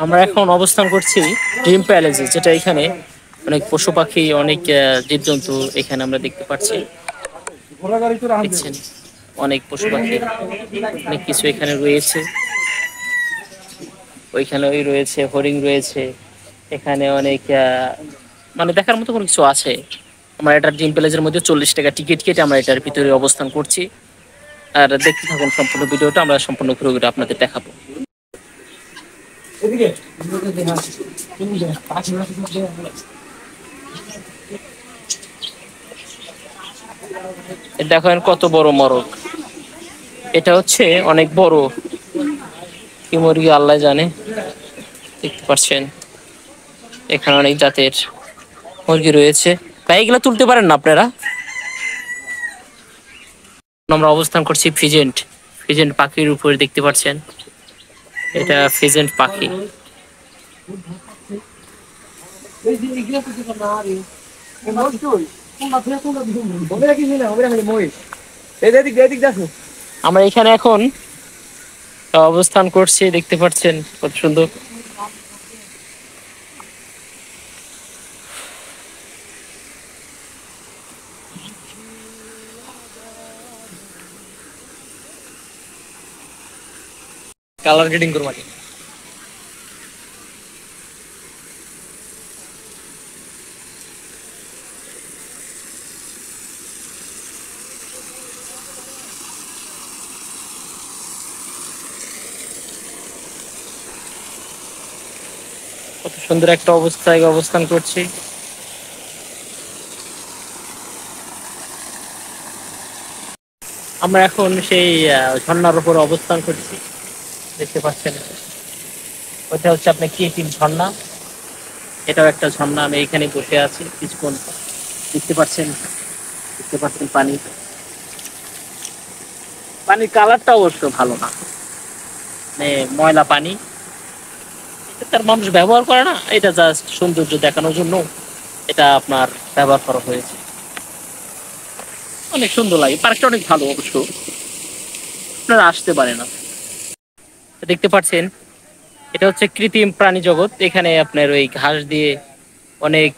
আমরা এখন অবস্থান করছি ড্রিম প্যালেসে, যেটা এখানে অনেক পশু পাখি, অনেক জীবজন্তু এখানে আমরা দেখতে পাচ্ছি। দেখছেন অনেক পশু পাখি, অনেক কিছু এখানে রয়েছে। ওইখানে ওই রয়েছে, হরিণ রয়েছে, এখানে অনেক মানে দেখার মতো কোনো কিছু আছে। আমরা এটা ড্রিম প্যালেসের মধ্যে 40 টাকা টিকিট কেটে আমরা এটার ভিতরে অবস্থান করছি। আর দেখতে থাকুন সম্পূর্ণ ভিডিওটা, আমরা সম্পূর্ণ ঘুরে আপনাদের দেখাবো। দেখেন কত বড় মরক, এটা হচ্ছে অনেক বড়। কি মুরগি আল্লাহ জানে। দেখতে পাচ্ছেন এখানে অনেক জাতের মুরগি রয়েছে। ভাই এগুলো তুলতে পারেন না আপনারা? আমরা অবস্থান করছি ফিজেন্ট, ফিজেন্ট পাখির উপরে দেখতে পাচ্ছেন, এটা ফিজেন্ট পাখি। আমরা এখানে এখন অবস্থান করছি, দেখতে পাচ্ছেন কত সুন্দর। কালার গ্রেডিং করবো আগে। কত সুন্দর একটা অবস্থায় অবস্থান করছি। আমরা এখন সেই ঝর্ণার উপর অবস্থান করছি, দেখতে পাচ্ছেন। ওইটা হচ্ছে আপনার কৃত্রিম ঝর্ণা, এটাও একটা ঝর্ণা। আমি এখানে বসে আছি কিছুক্ষণ, দেখতে পাচ্ছেন, দেখতে পাচ্ছেন পানি, পানির কালারটা অবশ্য ভালো না, মানে ময়লা পানি। তার মানুষ ব্যবহার করে না, এটা জাস্ট সৌন্দর্য দেখানোর জন্য এটা আপনার ব্যবহার করা হয়েছে। অনেক সুন্দর লাগে, পার্কটা অনেক ভালো অবশ্য, আপনারা আসতে পারে না। দেখতে পাচ্ছেন এটা হচ্ছে কৃত্রিম প্রাণী জগৎ। এখানে আপনার ওই ঘাস দিয়ে অনেক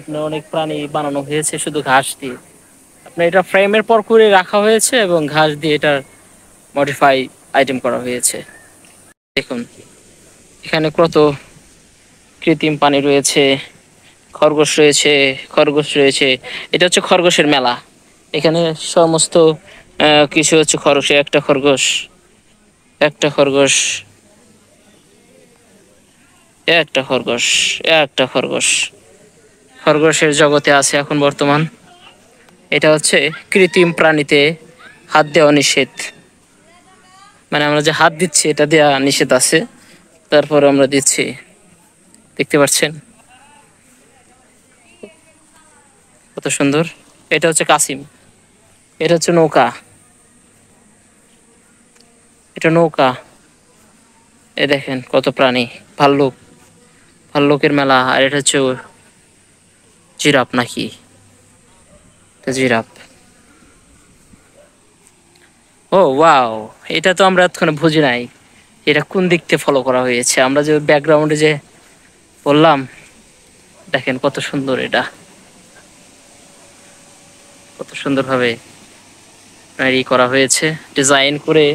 আপনার অনেক প্রাণী বানানো হয়েছে শুধু ঘাস দিয়ে। আপনার এটা ফ্রেমের পর করে রাখা হয়েছে এবং ঘাস দিয়ে এটার মডিফাই আইটেম করা হয়েছে। দেখুন এখানে কত কৃত্রিম পানি রয়েছে, খরগোশ রয়েছে, খরগোশ রয়েছে। এটা হচ্ছে খরগোশের মেলা। এখানে সমস্ত কিছু হচ্ছে খরগোশ। একটা খরগোশ, একটা খরগোশ, একটা খরগোশ, একটা খরগোশ। খরগোশের জগতে আছে এখন বর্তমান। এটা হচ্ছে কৃত্রিম প্রাণীতে হাত দেওয়া নিষেধ, মানে আমরা যে হাত দিচ্ছি এটা দেওয়া নিষেধ আছে, তারপর আমরা দিচ্ছি। দেখতে পাচ্ছেন কত সুন্দর। এটা হচ্ছে কাসিম, এটা হচ্ছে নৌকা, এটা নৌকা। এ দেখেন কত প্রাণী, ভাল্লুক, ভাল্লুকের মেলা। আর এটা হচ্ছে জিরাফ নাকি, জিরাফ। ও ওয়াও, এটা তো আমরা এতক্ষণ বুঝি নাই এটা কোন দিক থেকে ফলো করা হয়েছে। আমরা যে ব্যাকগ্রাউন্ডে যে বললাম, দেখেন কত সুন্দর, এটা কত সুন্দর ভাবে ই করা হয়েছে, ডিজাইন করে।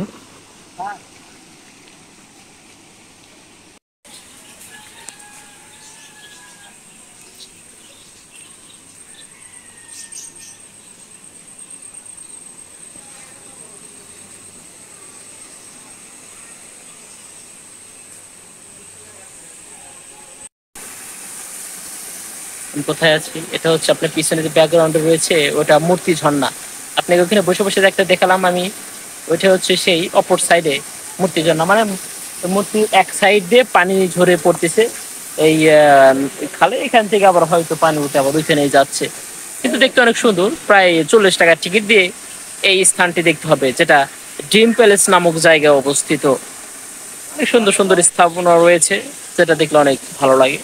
আমি কোথায় আছি, এটা হচ্ছে আপনার পিছনে যে ব্যাকগ্রাউন্ডে রয়েছে ওটা মূর্তি ঝর্ণা। আপনাকে ওখানে বসে বসে একটা দেখালাম আমি, ওইটা হচ্ছে সেই অপর সাইডে মূর্তি ঝর্ণা। মানে মূর্তি এক সাইড দিয়ে পানি ঝরে পড়তেছে এই খালে, এখান থেকে আবার হয়তো পানি উঠে আবার ওইখানে যাচ্ছে। কিন্তু দেখতে অনেক সুন্দর। প্রায় 40 টাকা টিকিট দিয়ে এই স্থানটি দেখতে হবে, যেটা ড্রিম প্যালেস নামক জায়গায় অবস্থিত। অনেক সুন্দর সুন্দর স্থাপনা রয়েছে, যেটা দেখলে অনেক ভালো লাগে।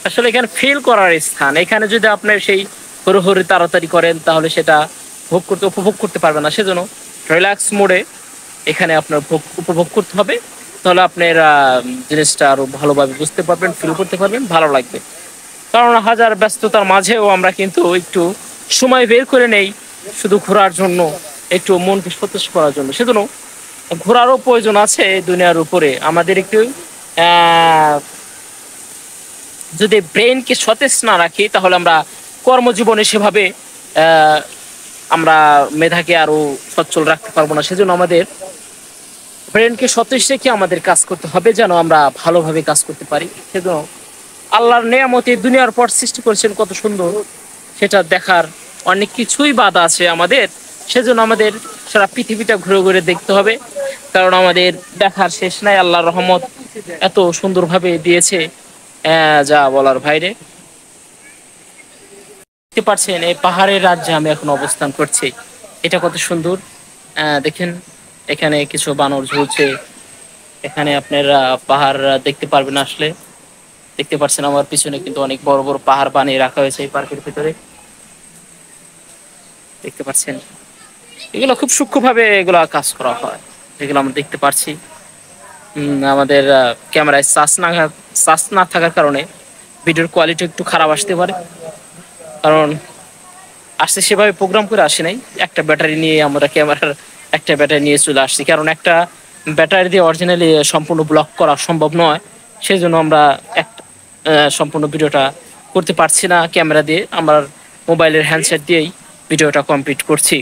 আসলে এখানে ফিল করার স্থান। এখানে যদি আপনার সেই হুড়োহুড়ি তাড়াতাড়ি করেন তাহলে সেটা উপভোগ করতে পারবেন না। সেজন্য রিল্যাক্স মোডে এখানে আপনার উপভোগ করতে হবে। তাহলে আপনার জিনিসটা আরো ভালোভাবে বুঝতে পারবেন, ফিল করতে পারবেন, ভালো লাগবে। কারণ হাজার ব্যস্ততার মাঝেও আমরা কিন্তু একটু সময় বের করে নেই শুধু ঘোরার জন্য, একটু মনকে সতেজ করার জন্য। সেজন্য ঘোরারও প্রয়োজন আছে এই দুনিয়ার উপরে। আমাদের একটু আহ যদি ব্রেনকে সতেজ না রাখি তাহলে আমরা কর্মজীবনে সেভাবে আহ, আমরা মেধাকে আরো সচ্ছল রাখতে পারবো না। সেজন্য আমাদের ব্রেনকে সতেজ রেখে আমাদের কাজ করতে হবে, যেন আমরা ভালোভাবে কাজ করতে পারি। সেজন্য আল্লাহর নেয়ামতে দুনিয়ার পর সৃষ্টি করেছেন কত সুন্দর, সেটা দেখার অনেক কিছুই বাধা আছে আমাদের। সেজন্য আমাদের সারা পৃথিবীটা ঘুরে ঘুরে দেখতে হবে, কারণ আমাদের দেখার শেষ নাই। আল্লাহর রহমত এত সুন্দরভাবে দিয়েছে, যা বলার বাইরে। দেখতে পাচ্ছেন এই পাহাড়ের রাজ্যে আমি এখন অবস্থান করছি, এটা কত সুন্দর। দেখেন এখানে কিছু বানর ঝুলছে। এখানে আপনারা পাহাড় দেখতে পারবেন আসলে। দেখতে পাচ্ছেন আমার পিছনে কিন্তু অনেক বড় বড় পাহাড় বানিয়ে রাখা হয়েছে এই পার্কের ভিতরে, দেখতে পাচ্ছেন। এগুলো খুব সূক্ষ্মভাবে এগুলা কাজ করা হয়, যেগুলো আমরা দেখতে পাচ্ছি। আমাদের ক্যামেরায় চার্জ না থাকার কারণে ভিডিওর কোয়ালিটি একটু খারাপ আসতে পারে, কারণ আসছে সেভাবে প্রোগ্রাম করে আসি নাই। একটা ব্যাটারি নিয়ে আমরা ক্যামেরার একটা ব্যাটারি নিয়ে চলে আসছি, কারণ একটা ব্যাটারি দিয়ে অরিজিনালি সম্পূর্ণ ব্লক করা সম্ভব নয়। সেই জন্য আমরা একটা সম্পূর্ণ ভিডিওটা করতে পারছি না ক্যামেরা দিয়ে, আমার মোবাইলের হ্যান্ডসেট দিয়েই ভিডিওটা কমপ্লিট করছি।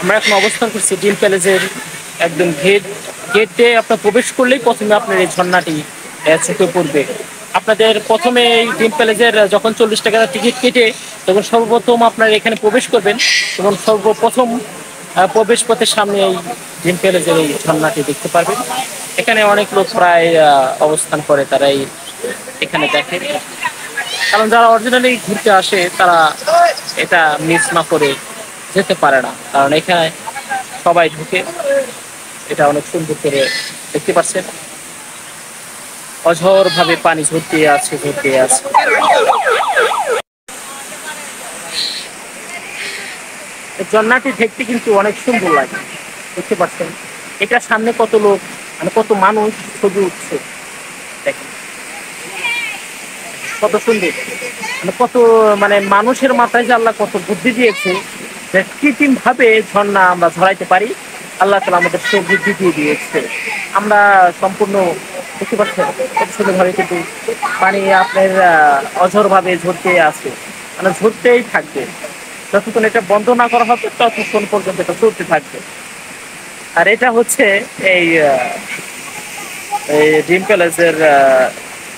আমরা এখন অবস্থান করছি ডিম প্যালেসের একদম গেটে আপনার প্রবেশ করলেই প্রথমে আপনার এই ঝর্ণাটি চোখে পড়বে। আপনাদের প্রথমে এই ডিম প্যালেসের যখন 40 টাকা টিকিট কেটে তখন সর্বপ্রথম আপনার এখানে প্রবেশ করবেন, তখন সর্বপ্রথম প্রবেশ পথের সামনে এই ডিম প্যালেসের এই ঝর্ণাটি দেখতে পারবেন। এখানে অনেক লোক প্রায় অবস্থান করে, তারা এখানে দেখে। কারণ যারা অরিজিনালি ঘুরতে আসে তারা এটা মিস না করে যেতে পারে না, কারণ এখানে সবাই ঢুকে। এটা অনেক সুন্দর করে দেখতে পাচ্ছেন, অঝোর ভাবে পানি ঝরতে আছে ঝরতে আছে। ঝর্ণাটি দেখতে কিন্তু অনেক সুন্দর লাগে, দেখতে পাচ্ছেন। এটা সামনে কত লোক, মানে কত মানুষ ছবি উঠছে, দেখেন কত সুন্দর। মানে কত, মানে মানুষের মাথায় যে আল্লাহ কত বুদ্ধি দিয়েছে যে কৃত্রিম ভাবে ঝর্ণা আমরা ঝরাইতে পারি। আল্লাহ তাআলা আমাদের সে বুদ্ধি দিয়ে দিয়েছে। আমরা সম্পূর্ণ দেখতে পাচ্ছেন কত সুন্দর ভাবে কিন্তু পানি আপনার অঝোর ভাবে ঝরতে আছে, মানে ঝরতেই থাকবে। যতক্ষণ এটা বন্ধ না করা হবে ততক্ষণ পর্যন্ত এটা চলতে থাকবে। আর এটা হচ্ছে এই ড্রিম প্যালেসের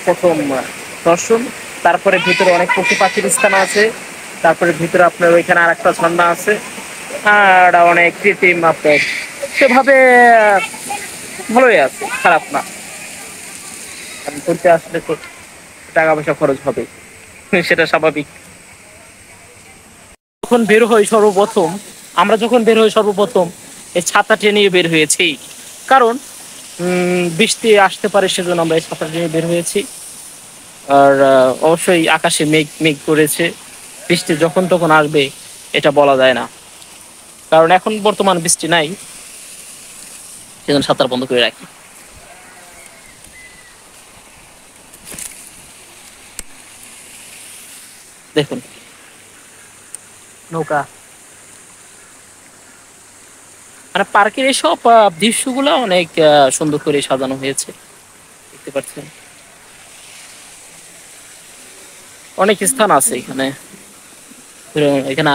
প্রথম দর্শন। তারপরে ভিতরে অনেক পশু পাখির স্থান আছে। তারপরে ভিতরে আপনার ওইখানে আর একটা ঝর্ণা আছে, আর অনেক কৃত্রিম আপনার সেভাবে ভালোই আছে, খারাপ না। কারণ ঘুরতে আসলে তো টাকা পয়সা খরচ হবে, সেটা স্বাভাবিক। যখন বের হই সর্বপ্রথম, আমরা যখন বের হই সর্বপ্রথম এই ছাতাটি নিয়ে বের হয়েছি, কারণ বৃষ্টি আসতে পারে সেজন্য আমরা এই ছাতাটি নিয়ে বের হয়েছি। আর অবশ্যই আকাশে মেঘ মেঘ করেছে, বৃষ্টি যখন তখন আসবে এটা বলা যায় না, কারণ এখন বর্তমান বৃষ্টি নাই, সেজন্য ছাতা বন্ধ করে রাখি। দেখুন নৌকা, মানে পার্কের এসব দৃশ্যগুলো অনেক সুন্দর করে সাজানো হয়েছে, দেখতে পাচ্ছেন। অনেক স্থান আছে এখানে। এখানে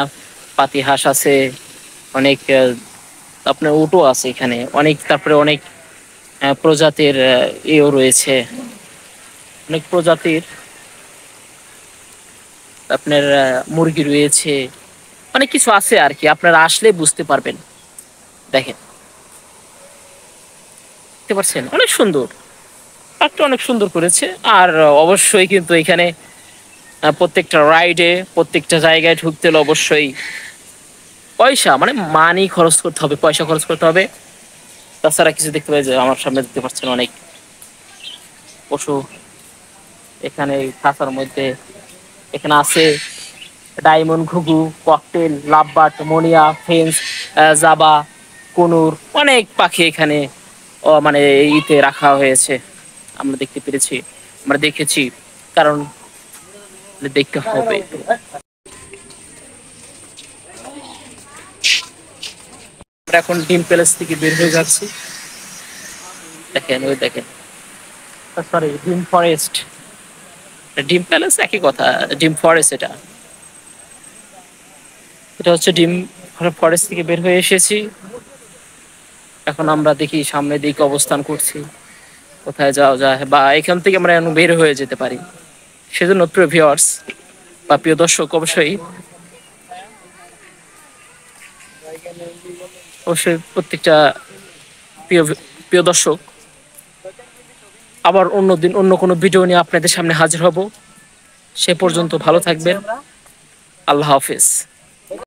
পাতি হাঁস আছে, অনেক আপনার উটও আছে এখানে অনেক, তারপরে অনেক প্রজাতির ইয়েও রয়েছে, অনেক প্রজাতির আপনার মুরগি রয়েছে, অনেক কিছু আছে আর কি, আপনারা আসলে বুঝতে পারবেন। দেখেন, দেখতে পাচ্ছেন অনেক সুন্দর, পার্কটা অনেক সুন্দর করেছে। আর অবশ্যই কিন্তু এখানে প্রত্যেকটা রাইডে, প্রত্যেকটা জায়গায় ঢুকতে হলে অবশ্যই পয়সা, মানে মানি খরচ করতে হবে, পয়সা খরচ করতে হবে। তাছাড়া কিছু দেখতে পাই যে আমার সামনে দেখতে পাচ্ছেন অনেক পশু এখানে এই খাঁচার মধ্যে। এখানে আছে ডায়মন্ড ঘুঘু, ককটেল, লাভবার্ড, মনিয়া, ফেন্স, জাবা, কুনুর, অনেক পাখি এখানে মানে ইতে রাখা হয়েছে। আমরা দেখতে পেরেছি, আমরা দেখেছি, কারণ দেখতে হবে। আমরা এখন ডিম প্যালেস থেকে বের হয়ে যাচ্ছি। দেখেন, ওই দেখেন, সরি, ডিম ফরেস্ট। ডিম প্যালেস একই কথা, ডিম ফরেস্ট এটা। এটা হচ্ছে ডিম ফরেস্ট থেকে বের হয়ে এসেছি। এখন আমরা দেখি সামনের দিকে অবস্থান করছি, কোথায় যাওয়া যায়, বা এখান থেকে আমরা এখন বের হয়ে যেতে পারি। সেজন্য প্রিয় ভিউয়ার্স বা প্রিয় দর্শক, অবশ্যই অবশ্যই প্রত্যেকটা প্রিয় প্রিয় দর্শক, আবার অন্যদিন অন্য কোনো ভিডিও নিয়ে আপনাদের সামনে হাজির হব। সে পর্যন্ত ভালো থাকবেন। আল্লাহ হাফেজ।